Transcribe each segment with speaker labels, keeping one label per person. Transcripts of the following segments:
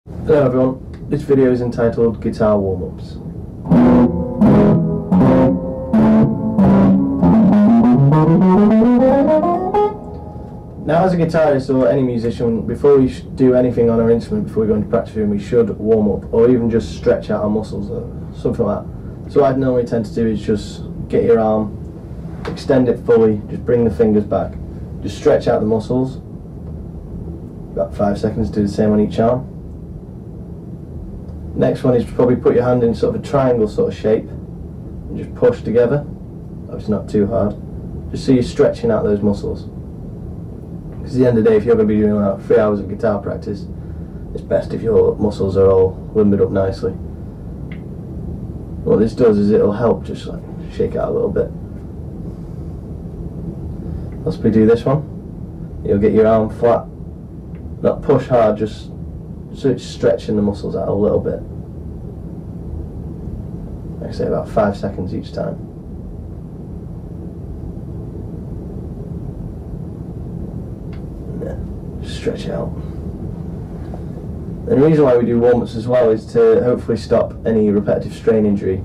Speaker 1: Hello everyone, this video is entitled Guitar Warm-Ups. Now as a guitarist or any musician, before we do anything on our instrument, before we go into practice room, we should warm up or even just stretch out our muscles or something like that. So what I'd normally tend to do is just get your arm, extend it fully, just bring the fingers back, just stretch out the muscles, about 5 seconds, do the same on each arm. Next one is to probably put your hand in sort of a triangle sort of shape and just push together. Obviously not too hard, just so you're stretching out those muscles. Because at the end of the day, if you're going to be doing like 3 hours of guitar practice, it's best if your muscles are all limbered up nicely. What this does is it'll help just like shake out a little bit. Possibly do this one. You'll get your arm flat, not push hard, just so it's stretching the muscles out a little bit. Like I say, about 5 seconds each time. Stretch it out. And the reason why we do warm-ups as well is to hopefully stop any repetitive strain injury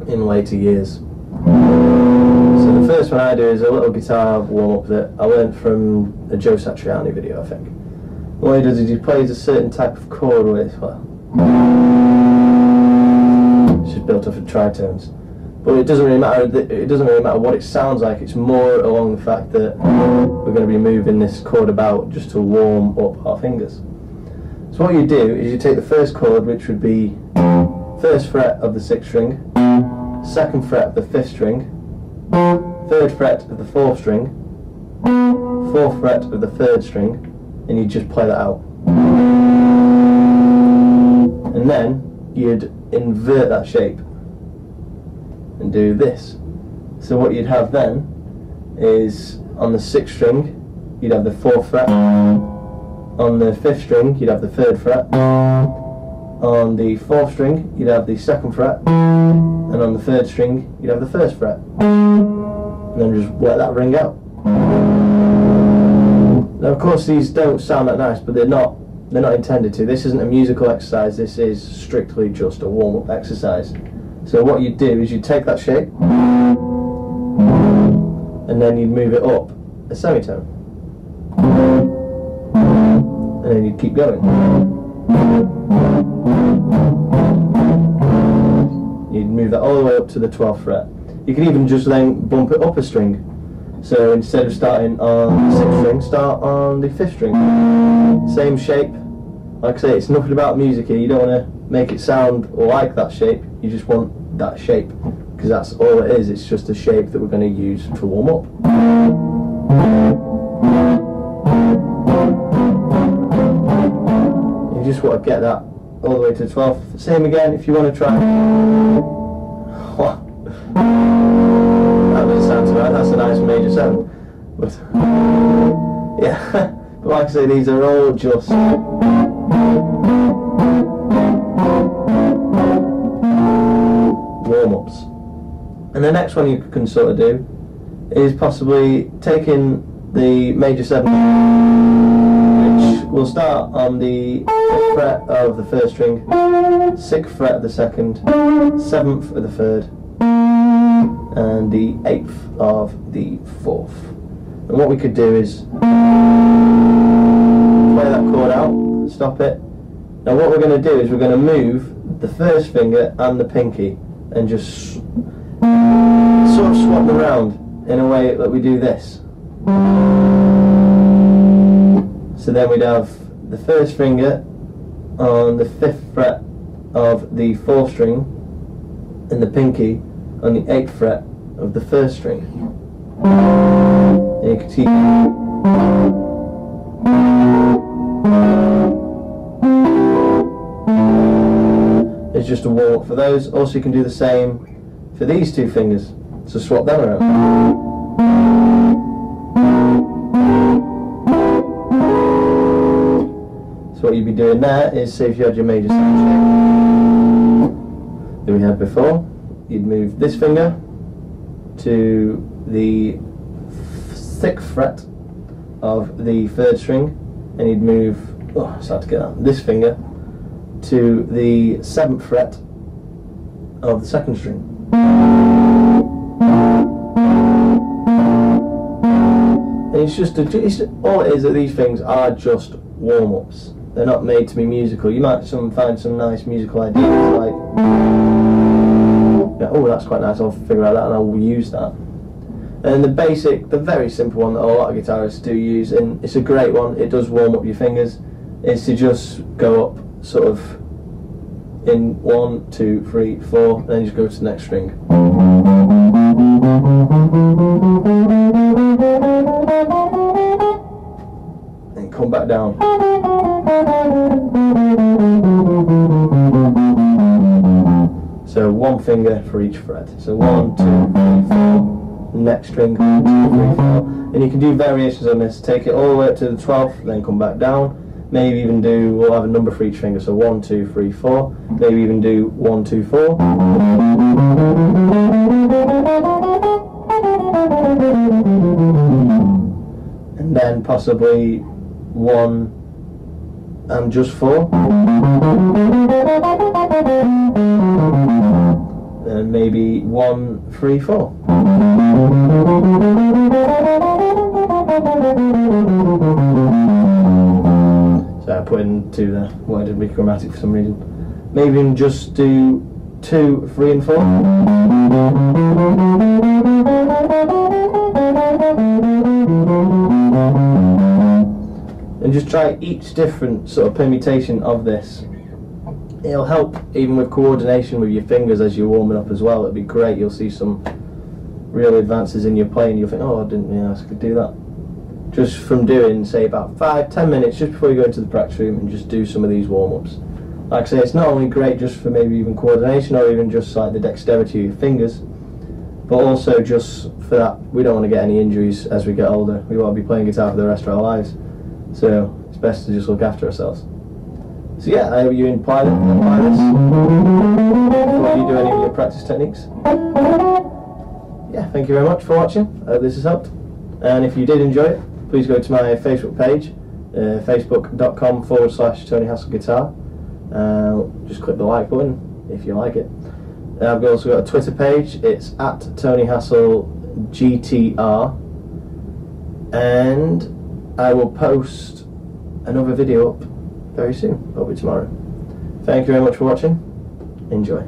Speaker 1: in later years. So the first one I do is a little guitar warm-up that I learned from a Joe Satriani video, I think. What he does is he plays a certain type of chord with, well, it's just built off of tritones. But it doesn't really matter. It doesn't really matter what it sounds like. It's more along the fact that we're going to be moving this chord about just to warm up our fingers. So what you do is you take the first chord, which would be 1st fret of the 6th string, 2nd fret of the 5th string, 3rd fret of the 4th string, 4th fret of the 3rd string, and you just play that out. And then you'd invert that shape and do this. So what you'd have then is on the 6th string you'd have the 4th fret, on the 5th string you'd have the 3rd fret, on the 4th string you'd have the 2nd fret, and on the 3rd string you'd have the 1st fret, and then just let that ring out. Now of course these don't sound that nice, but they're not intended to. This isn't a musical exercise, this is strictly just a warm-up exercise. So what you do is you take that shape and then you move it up a semitone, and then you keep going. You'd move that all the way up to the 12th fret. You can even just then bump it up a string. So instead of starting on the 6th string, start on the 5th string. Same shape. Like I say, it's nothing about music here. You don't want to make it sound like that shape. You just want that shape, because that's all it is. It's just a shape that we're going to use to warm up. You just want to get that all the way to the 12th. Same again if you want to try. That doesn't sound too bad. That's a nice major 7. But yeah, but like I say, these are all just warm-ups. And the next one you can sort of do is possibly taking the major 7, which will start on the 5th fret of the 1st string, 6th fret of the 2nd, 7th of the 3rd, and the 8th of the 4th. And what we could do is play that chord out, stop it. Now what we're going to do is we're going to move the 1st finger and the pinky and just sort of swap them around in a way that we do this. So then we'd have the 1st finger on the 5th fret of the 4th string and the pinky on the 8th fret of the 1st string. And you can see it's just a warm-up for those. Also you can do the same for these 2 fingers, so swap them around. So what you'd be doing there is, say if you had your major 7 shape that we had before, you'd move this finger to the 6th fret of the 3rd string, and you'd move, oh, it's hard to get out, this finger to the 7th fret of the 2nd string. And it's just all it is that these things are just warm-ups. They're not made to be musical. You might find some nice musical ideas like, yeah, oh, that's quite nice, I'll figure out that and I'll use that. And the very simple one that a lot of guitarists do use, and it's a great one, it does warm up your fingers, is to just go up sort of in 1, 2, 3, 4, and then just go to the next string. And come back down. So one finger for each fret. So 1, 2, 3, 4. Next string, 1, 2, 3, 4. And you can do variations on this. Take it all the way up to the 12th, then come back down. Maybe even we'll have a number for each finger. So 1, 2, 3, 4. Maybe even do 1, 2, 4. And then possibly 1 and just 4. And maybe 1, 3, 4. So I put in 2 there. Wanted to be chromatic for some reason. Maybe even just do 2, 3, and 4. And just try each different sort of permutation of this. It'll help even with coordination with your fingers as you're warming up as well. It'll be great. You'll see some real advances in your playing. You'll think, oh, I didn't realize I could do that. Just from doing, say, about 5-10 minutes just before you go into the practice room and just do some of these warm-ups. Like I say, it's not only great just for maybe even coordination or even just like the dexterity of your fingers, but also just for that, we don't want to get any injuries as we get older. We want to be playing guitar for the rest of our lives. So it's best to just look after ourselves. So yeah, I hope you apply this before you do any of your practice techniques. Yeah, thank you very much for watching. I hope this has helped. And if you did enjoy it, please go to my Facebook page, facebook.com/Tony Hassell Guitar. Just click the like button if you like it. I've also got a Twitter page, it's @TonyHassellGTR, and I will post another video up very soon, probably tomorrow. Thank you very much for watching. Enjoy.